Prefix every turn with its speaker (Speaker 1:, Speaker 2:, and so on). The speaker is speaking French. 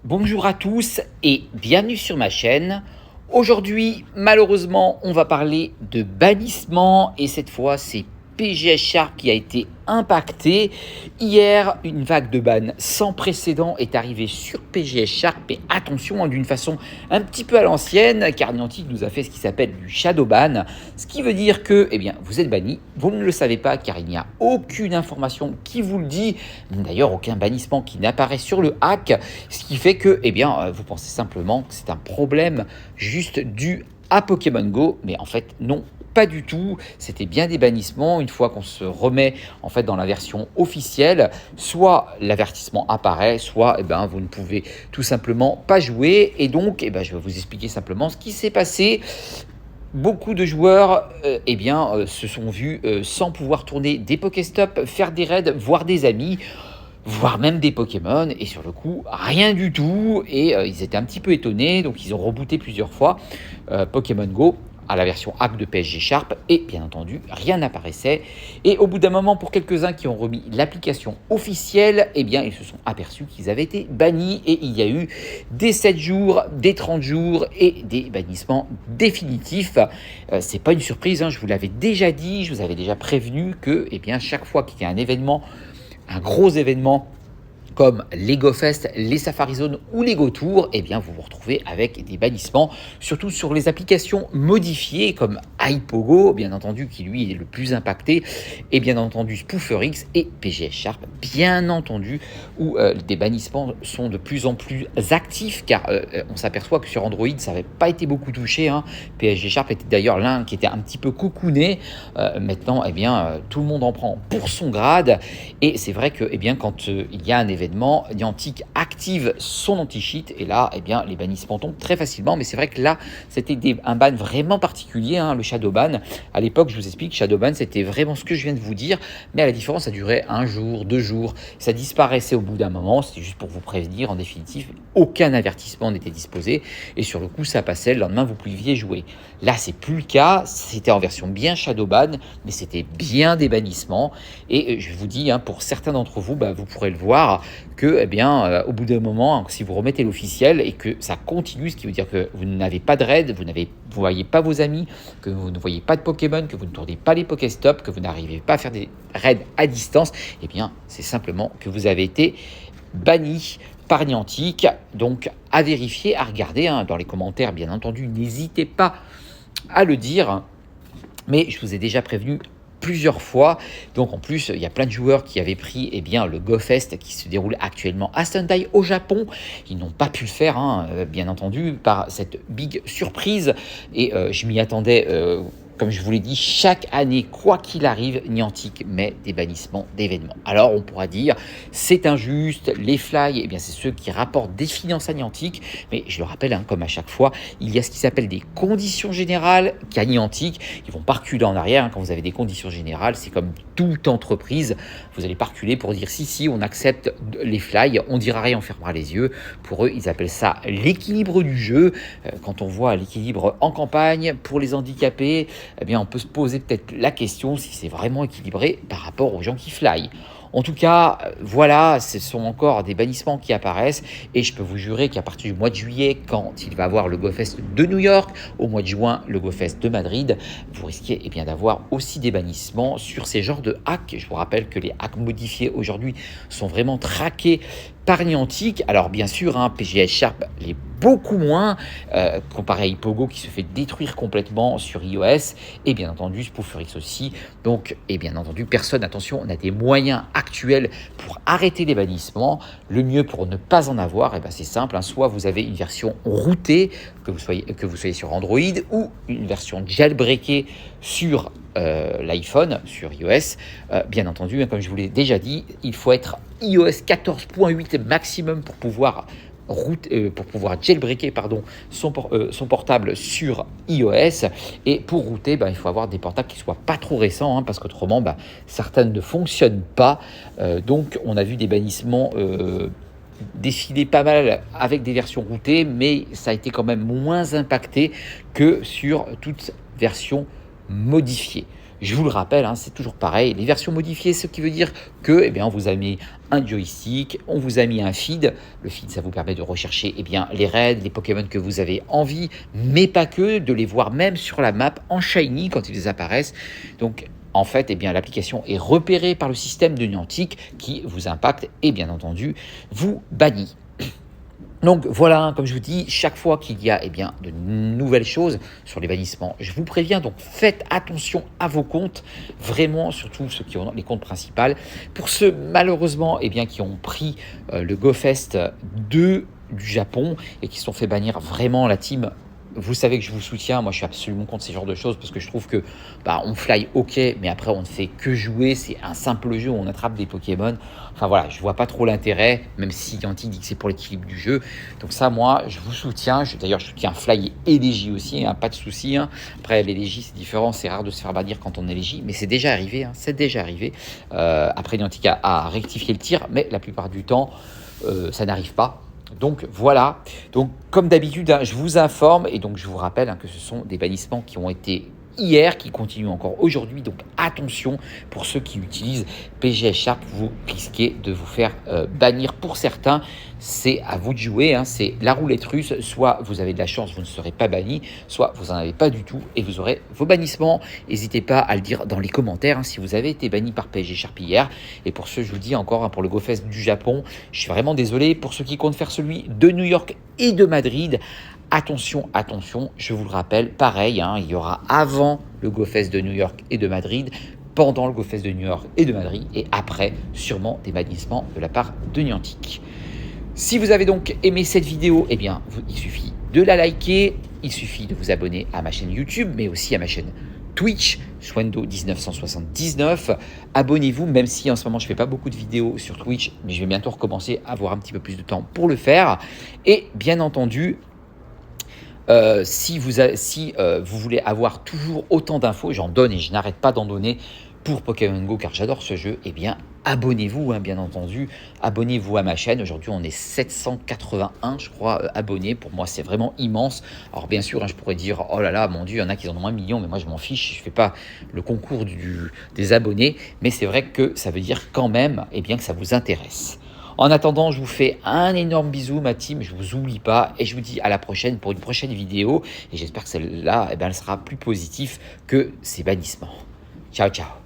Speaker 1: Bonjour à tous et bienvenue sur ma chaîne. Aujourd'hui, malheureusement, on va parler de bannissement et cette fois, c'est PGS Sharp qui a été impacté. Hier, une vague de ban sans précédent est arrivée sur PGS Sharp, mais attention, d'une façon un petit peu à l'ancienne, car Niantic nous a fait ce qui s'appelle du shadow ban, ce qui veut dire que vous êtes banni, vous ne le savez pas car il n'y a aucune information qui vous le dit, d'ailleurs aucun bannissement qui n'apparaît sur le hack, ce qui fait que vous pensez simplement que c'est un problème juste dû à Pokémon Go, mais en fait non, pas du tout. C'était bien des bannissements. Une fois qu'on se remet en fait dans la version officielle, soit l'avertissement apparaît, soit vous ne pouvez tout simplement pas jouer. Et donc je vais vous expliquer simplement ce qui s'est passé. Beaucoup de joueurs se sont vus sans pouvoir tourner des Pokéstop, faire des raids, voir des amis, voire même des Pokémon, et sur le coup, rien du tout, et ils étaient un petit peu étonnés, donc ils ont rebooté plusieurs fois Pokémon Go à la version hack de PSG Sharp, et bien entendu, rien n'apparaissait, et au bout d'un moment, pour quelques-uns qui ont remis l'application officielle, ils se sont aperçus qu'ils avaient été bannis, et il y a eu des 7 jours, des 30 jours, et des bannissements définitifs. C'est pas une surprise, je vous l'avais déjà dit, je vous avais déjà prévenu que chaque fois qu'il y a un événement, un gros événement comme les GoFest, les Safari Zone ou les GoTour, vous vous retrouvez avec des bannissements, surtout sur les applications modifiées comme iPogo, bien entendu, qui lui est le plus impacté, et bien entendu SpooferX et PGS Sharp, bien entendu, où des bannissements sont de plus en plus actifs, car on s'aperçoit que sur Android, ça n'avait pas été beaucoup touché. PSG Sharp était d'ailleurs l'un qui était un petit peu cocooné. Maintenant, tout le monde en prend pour son grade, et c'est vrai que quand il y a un événement, Niantic active son anti-cheat et là, les bannissements tombent très facilement. Mais c'est vrai que là, c'était un ban vraiment particulier, le shadow ban. À l'époque, je vous explique, shadow ban, c'était vraiment ce que je viens de vous dire, mais à la différence, ça durait 1 jour, 2 jours, ça disparaissait au bout d'un moment. C'était juste pour vous prévenir. En définitive, aucun avertissement n'était disposé et sur le coup, ça passait. Le lendemain, vous pouviez jouer. Là, c'est plus le cas. C'était en version bien shadow ban, mais c'était bien des bannissements. Et je vous dis, pour certains d'entre vous, vous pourrez le voir que, au bout d'un moment, si vous remettez l'officiel et que ça continue, ce qui veut dire que vous n'avez pas de raid, vous ne voyez pas vos amis, que vous ne voyez pas de Pokémon, que vous ne tournez pas les Pokéstop, que vous n'arrivez pas à faire des raids à distance, c'est simplement que vous avez été banni par Niantic. Donc, à vérifier, à regarder dans les commentaires, bien entendu, n'hésitez pas à le dire. Mais je vous ai déjà prévenu plusieurs fois. Donc en plus, il y a plein de joueurs qui avaient pris le GoFest qui se déroule actuellement à Sendai au Japon. Ils n'ont pas pu le faire, bien entendu, par cette big surprise. Et je m'y attendais. Comme je vous l'ai dit, chaque année, quoi qu'il arrive, Niantic met des bannissements d'événements. Alors, on pourra dire, c'est injuste, les fly, c'est ceux qui rapportent des finances à Niantic. Mais je le rappelle, comme à chaque fois, il y a ce qui s'appelle des conditions générales qu'a Niantic. Ils vont pas reculer en arrière. Quand vous avez des conditions générales, c'est comme toute entreprise. Vous allez pas reculer pour dire si, on accepte les fly, on dira rien, on fermera les yeux. Pour eux, ils appellent ça l'équilibre du jeu. Quand on voit l'équilibre en campagne pour les handicapés, on peut se poser peut-être la question si c'est vraiment équilibré par rapport aux gens qui fly. En tout cas, voilà, ce sont encore des bannissements qui apparaissent et je peux vous jurer qu'à partir du mois de juillet, quand il va avoir le GoFest de New York, au mois de juin, le GoFest de Madrid, vous risquez d'avoir aussi des bannissements sur ces genres de hacks. Je vous rappelle que les hacks modifiés aujourd'hui sont vraiment traqués par Niantic. Alors bien sûr, PGS Sharp l'est beaucoup moins, comparé à Ipogo qui se fait détruire complètement sur iOS, et bien entendu SpooferX aussi. Donc, et bien entendu, personne, attention, on a des moyens actuels pour arrêter les bannissements. Le mieux pour ne pas en avoir, c'est simple, soit vous avez une version routée, que vous soyez sur Android, ou une version jailbreakée sur l'iPhone, sur iOS. Bien entendu, comme je vous l'ai déjà dit, il faut être iOS 14.8 maximum pour pouvoir jailbreaker son portable sur iOS. Et pour router, il faut avoir des portables qui ne soient pas trop récents, parce qu'autrement, certaines ne fonctionnent pas. Donc, on a vu des bannissements défiler pas mal avec des versions routées, mais ça a été quand même moins impacté que sur toute version modifiée. Je vous le rappelle, hein, c'est toujours pareil. Les versions modifiées, ce qui veut dire que, on vous a mis un joystick, on vous a mis un feed. Le feed, ça vous permet de rechercher les raids, les Pokémon que vous avez envie, mais pas que, de les voir même sur la map en shiny quand ils apparaissent. Donc, en fait, l'application est repérée par le système de Niantic qui vous impacte et bien entendu vous bannit. Donc voilà, comme je vous dis, chaque fois qu'il y a de nouvelles choses sur les bannissements, je vous préviens, donc faites attention à vos comptes, vraiment, surtout ceux qui ont les comptes principaux. Pour ceux malheureusement qui ont pris le GoFest 2 du Japon et qui se sont fait bannir, vraiment la team, vous savez que je vous soutiens. Moi je suis absolument contre ces genres de choses parce que je trouve que on fly ok, mais après on ne fait que jouer, c'est un simple jeu où on attrape des Pokémon. Enfin voilà, je vois pas trop l'intérêt, même si Niantic dit que c'est pour l'équilibre du jeu. Donc ça, moi je vous soutiens. D'ailleurs je soutiens Fly et LJ aussi, hein, pas de souci, hein. Après les LJ c'est différent, c'est rare de se faire bannir quand on est LJ, mais c'est déjà arrivé, hein, c'est déjà arrivé. Après Niantic a rectifié le tir, mais la plupart du temps ça n'arrive pas. Donc voilà, donc comme d'habitude, hein, je vous informe et donc je vous rappelle que ce sont des bannissements qui ont été hier, qui continuent encore aujourd'hui. Donc attention, pour ceux qui utilisent PGS Sharp, vous risquez de vous faire bannir pour certains. C'est à vous de jouer, hein, c'est la roulette russe. Soit vous avez de la chance, vous ne serez pas banni, soit vous n'en avez pas du tout et vous aurez vos bannissements. N'hésitez pas à le dire dans les commentaires, hein, si vous avez été banni par PSG Sharp hier. Et pour ceux, je vous dis encore, hein, pour le GoFest du Japon, je suis vraiment désolé. Pour ceux qui comptent faire celui de New York et de Madrid, attention, attention, je vous le rappelle, pareil, hein, il y aura avant le GoFest de New York et de Madrid, pendant le GoFest de New York et de Madrid, et après, sûrement des bannissements de la part de Niantic. Si vous avez donc aimé cette vidéo, il suffit de la liker, il suffit de vous abonner à ma chaîne YouTube, mais aussi à ma chaîne Twitch, Swendo1979. Abonnez-vous, même si en ce moment je ne fais pas beaucoup de vidéos sur Twitch, mais je vais bientôt recommencer à avoir un petit peu plus de temps pour le faire. Et bien entendu, si vous voulez avoir toujours autant d'infos, j'en donne et je n'arrête pas d'en donner pour Pokémon Go car j'adore ce jeu, abonnez-vous, hein, bien entendu, abonnez-vous à ma chaîne. Aujourd'hui on est 781 je crois abonnés, pour moi c'est vraiment immense. Alors bien sûr, hein, je pourrais dire oh là là mon dieu, il y en a qui en ont 1 million, mais moi je m'en fiche, je ne fais pas le concours des abonnés, mais c'est vrai que ça veut dire quand même que ça vous intéresse. En attendant, je vous fais un énorme bisou, ma team, je ne vous oublie pas et je vous dis à la prochaine pour une prochaine vidéo et j'espère que celle-là, elle sera plus positive que ces bannissements. Ciao, ciao.